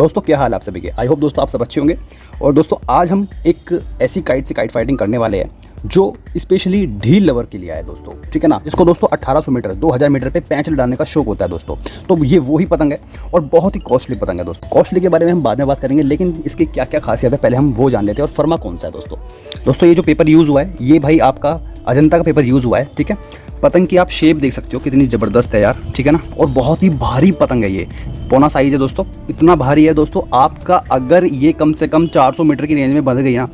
दोस्तों क्या हाल आप सभी के। आई होप दोस्तों आप सब अच्छे होंगे। और दोस्तों आज हम एक ऐसी काइट से काइट फाइटिंग करने वाले हैं जो स्पेशली ढील लवर के लिए आया दोस्तों, ठीक है ना। इसको दोस्तों 1800 मीटर 2000 मीटर पे पैंच डालने का शौक होता है दोस्तों। तो ये वो ही पतंग है और बहुत ही कॉस्टली पतंग है दोस्तों। कॉस्टली के बारे में हम बाद में बात करेंगे, लेकिन इसकी क्या क्या खासियत है पहले हम वो जान लेते हैं। और फर्मा कौन सा है दोस्तों ये जो पेपर यूज़ हुआ है ये भाई आपका अजंता का पेपर यूज़ हुआ है, ठीक है। पतंग की आप शेप देख सकते हो कितनी ज़बरदस्त है यार, ठीक है ना। और बहुत ही भारी पतंग है, ये पौना साइज़ है दोस्तों, इतना भारी है दोस्तों। आपका अगर ये कम से कम 400 मीटर की रेंज में बंध गई ना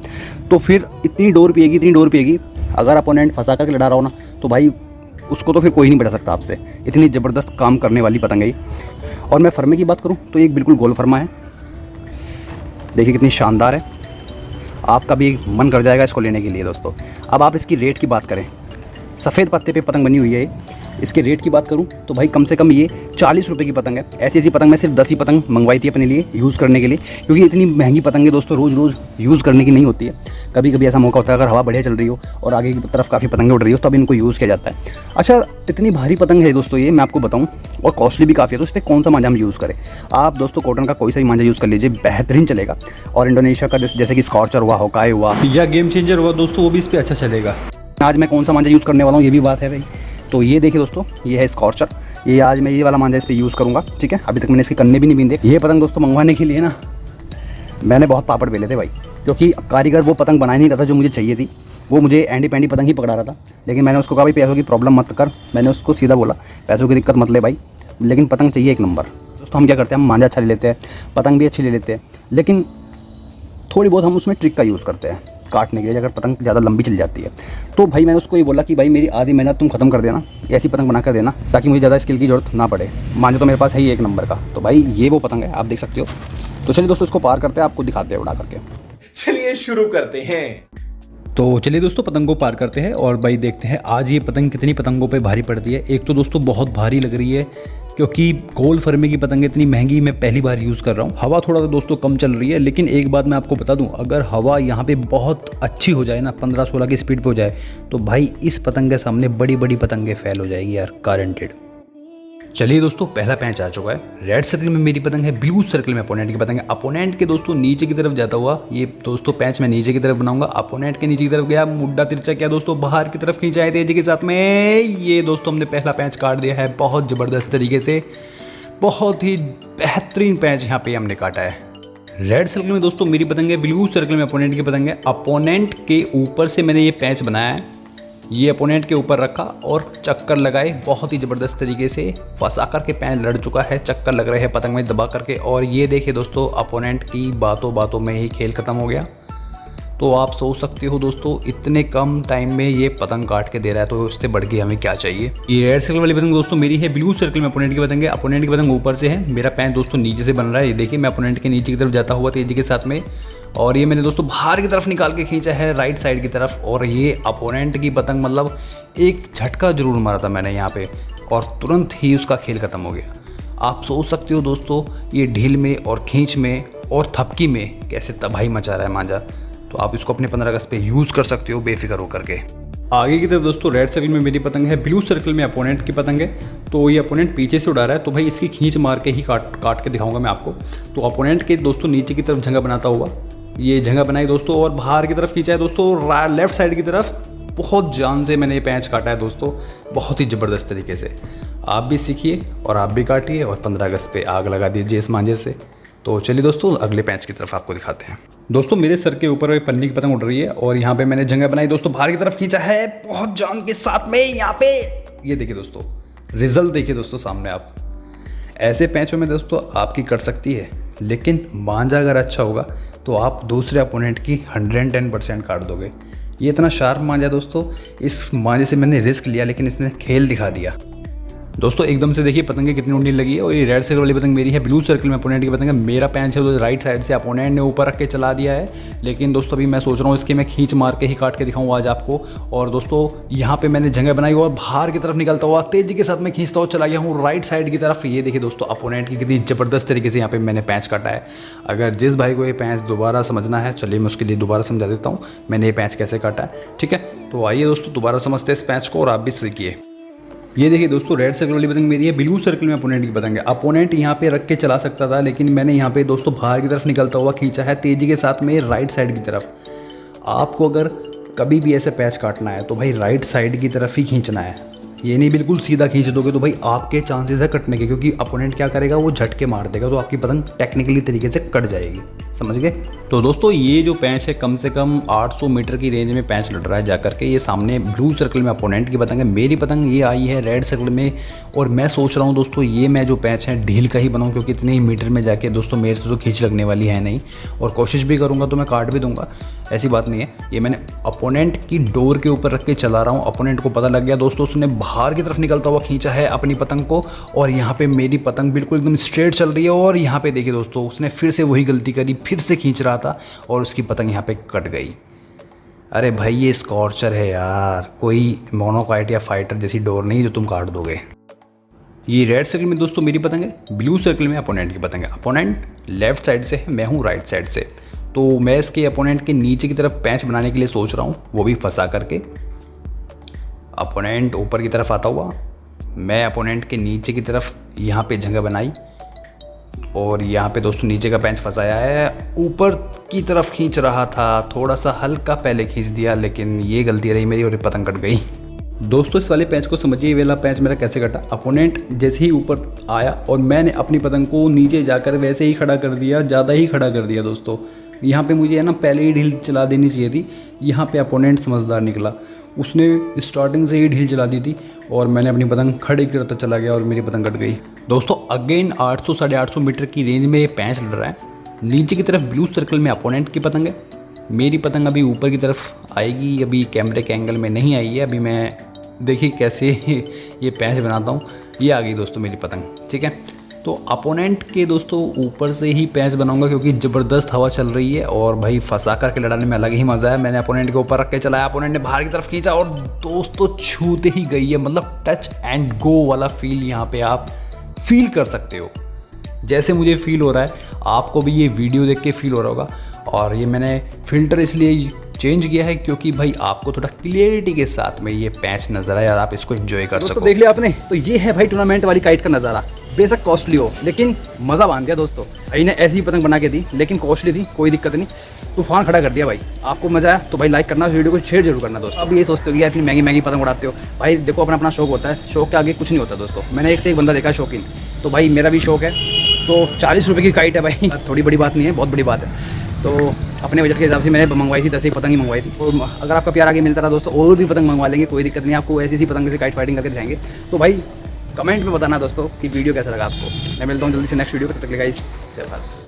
तो फिर इतनी डोर पिएगी। अगर अपोनेंट फंसा करके लड़ा रहा हो ना तो भाई उसको तो फिर कोई नहीं बचा सकता आपसे। इतनी ज़बरदस्त काम करने वाली पतंग है ये। और मैं फर्मे की बात करूँ तो ये बिल्कुल गोल फर्मा है, देखिए कितनी शानदार है। आपका भी मन कर जाएगा इसको लेने के लिए दोस्तों। अब आप इसकी रेट की बात करें, सफ़ेद पत्ते पे पतंग बनी हुई है ये। इसके रेट की बात करूं तो भाई कम से कम ये 40 रुपये की पतंग है। ऐसी पतंग मैं सिर्फ 10 ही पतंग मंगवाई थी अपने लिए यूज़ करने के लिए, क्योंकि इतनी महंगी पतंग है दोस्तों, रोज़ रोज़ यूज़ करने की नहीं होती है। कभी कभी ऐसा मौका होता है अगर हवा बढ़िया चल रही हो और आगे की तरफ काफ़ी पतंगें उड़ रही हो तब इनको यूज़ किया जाता है। अच्छा, इतनी भारी पतंग है दोस्तों ये, मैं आपको बताऊँ, और कॉस्टली भी काफ़ी है। तो इस पर कौन सा मांझा हम यूज़ करें? आप दोस्तों कॉटन का कोई सा भी मांझा यूज़ कर लीजिए, बेहतरीन चलेगा। और इंडोनेशिया का जैसे कि स्कॉर्चर हुआ, होकाई हुआ या गेम चेंजर हुआ दोस्तों, वो भी इस पर अच्छा चलेगा। आज मैं कौन सा मांझा यूज़ करने वाला हूँ ये भी बात है भाई। तो ये देखिए दोस्तों, ये है स्कॉर्चर। ये आज मैं ये वाला मांझा इस पे यूज़ करूँगा, ठीक है। अभी तक मैंने इसके कन्ने भी नहीं बींदे। ये पतंग दोस्तों मंगवाने के लिए ना मैंने बहुत पापड़ बेले थे भाई, क्योंकि कारीगर वो पतंग बना नहीं रहा था जो मुझे चाहिए थी। वो मुझे एंडी पैंडी पतंग ही पकड़ा रहा था। लेकिन मैंने उसको कहा भाई पैसों की प्रॉब्लम मत कर, मैंने उसको सीधा बोला पैसों की दिक्कत मत ले भाई, लेकिन पतंग चाहिए एक नंबर। दोस्तों हम क्या करते हैं, हम मांझा अच्छा ले लेते हैं, पतंग भी अच्छी ले लेते हैं, लेकिन थोड़ी बहुत हम उसमें ट्रिक का यूज़ करते हैं काटने के लिए अगर पतंग ज़्यादा लंबी चल जाती है। तो भाई मैंने उसको ये बोला कि भाई मेरी आधी मेहनत तुम खत्म कर देना, ऐसी पतंग बना कर देना ताकि मुझे ज़्यादा स्किल की ज़रूरत ना पड़े। मांझा तो मेरे पास है ही एक नंबर का। तो भाई ये वो पतंग है, आप देख सकते हो। तो चलिए दोस्तों इसको पार करते हैं, आपको दिखाते हैं उड़ा करके। चलिए शुरू करते हैं। तो चलिए दोस्तों पतंग को पार करते हैं और भाई देखते हैं आज ये पतंग कितनी पतंगों पे भारी पड़ती है। एक तो दोस्तों बहुत भारी लग रही है क्योंकि गोल फर्मे की पतंग इतनी महंगी मैं पहली बार यूज़ कर रहा हूँ। हवा थोड़ा तो दोस्तों कम चल रही है, लेकिन एक बात मैं आपको बता दूँ, अगर हवा यहाँ पे बहुत अच्छी हो जाए ना, 15-16 की स्पीड पे हो जाए तो भाई इस पतंग के सामने बड़ी बड़ी पतंगें फेल हो जाएगी यार, गारंटेड। चलिए दोस्तों पहला पैंच आ चुका है। रेड सर्कल में मेरी पतंग है, ब्लू सर्कल में अपोनेंट की पतंग है। अपोनेंट के दोस्तों नीचे की तरफ जाता हुआ ये दोस्तों पैंच मैं नीचे की तरफ बनाऊंगा। अपोनेंट के नीचे की तरफ गया, मुड्डा तिरछा किया दोस्तों, बाहर की तरफ खींचा है तेजी के साथ में। ये दोस्तों हमने पहला पैंच काट दिया है बहुत ज़बरदस्त तरीके से, बहुत ही बेहतरीन पैंच यहाँ पे हमने काटा है। रेड सर्कल में दोस्तों मेरी पतंग है, ब्लू सर्कल में अपोनेंट की पतंग है। अपोनेंट के ऊपर से मैंने ये पैंच बनाया है, ये अपोनेंट के ऊपर रखा और चक्कर लगाए बहुत ही ज़बरदस्त तरीके से, फंसा करके पैंच लड़ चुका है, चक्कर लग रहे हैं पतंग में दबा करके। और ये देखिए दोस्तों अपोनेंट की बातों में ही खेल ख़त्म हो गया। तो आप सोच सकते हो दोस्तों इतने कम टाइम में ये पतंग काट के दे रहा है तो उससे बढ़ के हमें क्या चाहिए। ये रेड सर्कल वाली पतंग दोस्तों मेरी है, ब्लू सर्कल में अपोनेंट की पतंग है। अपोनेंट की पतंग ऊपर से है, मेरा पैंच दोस्तों नीचे से बन रहा है। ये देखिए मैं अपोनेंट के नीचे की तरफ जाता हुआ तेजी के साथ में, और ये मैंने दोस्तों बाहर की तरफ निकाल के खींचा है राइट साइड की तरफ। और ये अपोनेंट की पतंग मतलब एक झटका जरूर मारा था मैंने यहाँ पे और तुरंत ही उसका खेल ख़त्म हो गया। आप सोच सकते हो दोस्तों ये ढील में और खींच में और थपकी में कैसे तबाही मचा रहा है मांझा। तो आप इसको अपने 15 अगस्त पे यूज़ कर सकते हो बेफिक्र होकर के। आगे की तरफ दोस्तों रेड सर्कल में मेरी पतंग है, ब्लू सर्कल में अपोनेंट की पतंग है। तो ये अपोनेंट पीछे से उड़ा रहा है तो भाई इसकी खींच मार के ही काट के दिखाऊंगा मैं आपको। तो अपोनेंट के दोस्तों नीचे की तरफ जगह बनाता हुआ ये जगह बनाई दोस्तों और बाहर की तरफ खींचा है दोस्तों, लेफ्ट साइड की तरफ बहुत जान से मैंने ये पैंच काटा है दोस्तों, बहुत ही ज़बरदस्त तरीके से। आप भी सीखिए और आप भी काटिए और 15 अगस्त पे आग लगा दीजिए इस मांझे से। तो चलिए दोस्तों अगले पैंच की तरफ आपको दिखाते हैं। दोस्तों मेरे सर के ऊपर पन्नी की पतंग उड़ रही है और यहाँ पे मैंने जगह बनाई दोस्तों, बाहर की तरफ खींचा है बहुत जान के साथ में यहाँ पे। ये देखिए दोस्तों रिजल्ट देखिए दोस्तों सामने आप। ऐसे पैंचों में दोस्तों आपकी कट सकती है, लेकिन मांझा अगर अच्छा होगा तो आप दूसरे अपोनेंट की 110% काट दोगे। ये इतना शार्प मांझा दोस्तों, इस मांझे से मैंने रिस्क लिया लेकिन इसने खेल दिखा दिया। दोस्तों एकदम से देखिए पतंगे कितनी उड़ने लगी है। और ये रेड सर्कल वाली पतंग मेरी है, ब्लू सर्कल में अपोनेंट की पतंग है। मेरा पैंच है तो राइट साइड से अपोनेंट ने ऊपर रख के चला दिया है, लेकिन दोस्तों अभी मैं सोच रहा हूँ इसके मैं खींच मार के ही काट के दिखाऊँ आज आपको। और दोस्तों यहाँ पे मैंने जगह बनाई और बाहर की तरफ निकलता हुआ तेजी के साथ में खींचता हुआ चला गया हूँ राइट साइड की तरफ। ये देखिए दोस्तों अपोनेंट की कितनी ज़बरदस्त तरीके से यहाँ पे मैंने पैंच काटा है। अगर जिस भाई को ये पैंच दोबारा समझना है, चलिए मैं उसके लिए दोबारा समझा देता हूँ मैंने ये पैंच कैसे काटा है, ठीक है। तो आइए दोस्तों दोबारा समझते हैं इस पैंच को और आप भी सीखिए। ये देखिए दोस्तों, रेड सर्कल वाली पतंग मेरी है, ब्लू सर्कल में अपोनेंट की पतंग है। अपोनेंट यहाँ पे रख के चला सकता था, लेकिन मैंने यहाँ पे दोस्तों बाहर की तरफ निकलता हुआ खींचा है तेज़ी के साथ में राइट साइड की तरफ। आपको अगर कभी भी ऐसे पैच काटना है तो भाई राइट साइड की तरफ ही खींचना है, ये नहीं बिल्कुल सीधा खींच दोगे तो भाई आपके चांसेस है कटने के, क्योंकि अपोनेंट क्या करेगा, वो झटके मार देगा तो आपकी पतंग टेक्निकली तरीके से कट जाएगी। समझ गए? तो दोस्तों ये जो पैंच है कम से कम 800 मीटर की रेंज में पैंच लड़ रहा है जाकर के। ये सामने ब्लू सर्कल में अपोनेंट की पतंग है, मेरी पतंग ये आई है रेड सर्कल में। और मैं सोच रहा हूँ दोस्तों ये मैं जो पैंच है ढील का ही बनाऊँ, क्योंकि इतने ही मीटर में जाके दोस्तों मेरे से तो खींच लगने वाली है नहीं, और कोशिश भी करूँगा तो मैं काट भी दूंगा, ऐसी बात नहीं है। ये मैंने अपोनेंट की डोर के ऊपर रख के चला रहा हूँ। अपोनेंट को पता लग गया दोस्तों, उसने बाहर की तरफ निकलता हुआ खींचा है अपनी पतंग को, और यहाँ पे मेरी पतंग बिल्कुल एकदम स्ट्रेट चल रही है। और यहाँ पे देखिए दोस्तों, उसने फिर से वही गलती करी, फिर से खींच रहा था और उसकी पतंग यहाँ पे कट गई। अरे भाई ये स्कॉर्चर है यार, कोई मोनोकाइट या फाइटर जैसी डोर नहीं जो तुम काट दोगे। ये रेड सर्कल में दोस्तों मेरी पतंग है, ब्लू सर्कल में अपोनेंट की पतंग है। अपोनेंट लेफ्ट साइड से है, मैं हूँ राइट साइड से, तो मैं इसके अपोनेंट के नीचे की तरफ पैंच बनाने के लिए सोच रहा हूँ, वो भी फंसा करके। अपोनेंट ऊपर की तरफ आता हुआ, मैं अपोनेंट के नीचे की तरफ यहाँ पे जगह बनाई, और यहाँ पे दोस्तों नीचे का पैंच फंसाया है। ऊपर की तरफ खींच रहा था, थोड़ा सा हल्का पहले खींच दिया, लेकिन ये गलती रही मेरी और पतंग कट गई। दोस्तों इस वाले पैंच को समझिए, ये वाला पैंच मेरा कैसे कटा। अपोनेंट जैसे ही ऊपर आया और मैंने अपनी पतंग को नीचे जाकर वैसे ही खड़ा कर दिया, ज़्यादा ही खड़ा कर दिया दोस्तों। यहाँ पे मुझे है ना पहले ही ढील चला देनी चाहिए थी। यहाँ पे अपोनेंट समझदार निकला, उसने स्टार्टिंग से ही ढील चला दी थी और मैंने अपनी पतंग खड़ी करता चला गया और मेरी पतंग कट गई। दोस्तों अगेन 800 साढ़े 800 मीटर की रेंज में ये पैंच लड़ रहा है। नीचे की तरफ ब्लू सर्कल में अपोनेंट की पतंग है, मेरी पतंग अभी ऊपर की तरफ आएगी, अभी कैमरे के एंगल में नहीं आई है। अभी मैं देखिए कैसे ये पैंच बनाता हूँ। ये आ गई दोस्तों मेरी पतंग, ठीक है। तो अपोनेंट के दोस्तों ऊपर से ही पैंच बनाऊंगा, क्योंकि ज़बरदस्त हवा चल रही है और भाई फंसा करके लड़ाने में अलग ही मज़ा है। मैंने अपोनेंट के ऊपर रख के चलाया, अपोनेंट ने बाहर की तरफ खींचा और दोस्तों छूते ही गई है। मतलब टच एंड गो वाला फील यहाँ पे आप फील कर सकते हो, जैसे मुझे फील हो रहा है आपको भी ये वीडियो देख के फील हो रहा होगा। और ये मैंने फ़िल्टर इसलिए चेंज किया है क्योंकि भाई आपको थोड़ा क्लियरिटी के साथ में ये पैच नज़र आए और आप इसको एंजॉय कर सको। देख लिया आपने, तो ये है भाई टूर्नामेंट वाली काइट का नज़ारा। बेशक कॉस्टली हो लेकिन मज़ा बांध दिया दोस्तों। भाई ने ऐसी ही पतंग बना के दी, लेकिन कॉस्टली थी, कोई दिक्कत नहीं, तूफान खड़ा कर दिया भाई। आपको मज़ा आया तो भाई लाइक करना, वीडियो को शेयर जरूर करना दोस्तों। अब ये सोचते हो कि इतनी महंगी महंगी पतंग उड़ाते हो, भाई देखो अपना अपना शौक होता है, शौक के आगे कुछ नहीं होता दोस्तों। मैंने एक से एक बंदा देखा शौकीन, तो भाई मेरा भी शौक है। तो 40 रुपये की काइट है भाई, थोड़ी बड़ी बात नहीं है, बहुत बड़ी बात है। तो अपने बजट के हिसाब से मैंने मंगवाई थी, 10 ही पतंग ही मंगवाई थी। तो अगर आपका प्यार आगे मिलता रहा दोस्तों और भी पतंग मंगवा लेंगे, कोई दिक्कत नहीं, आपको ऐसी ऐसी पतंग से काइट फाइटिंग करके दिखाएंगे। तो भाई कमेंट में बताना दोस्तों कि वीडियो कैसा लगा आपको। मैं मिलता हूँ जल्दी से नेक्स्ट वीडियो को, तब तक के लिए गाइस जय भारत।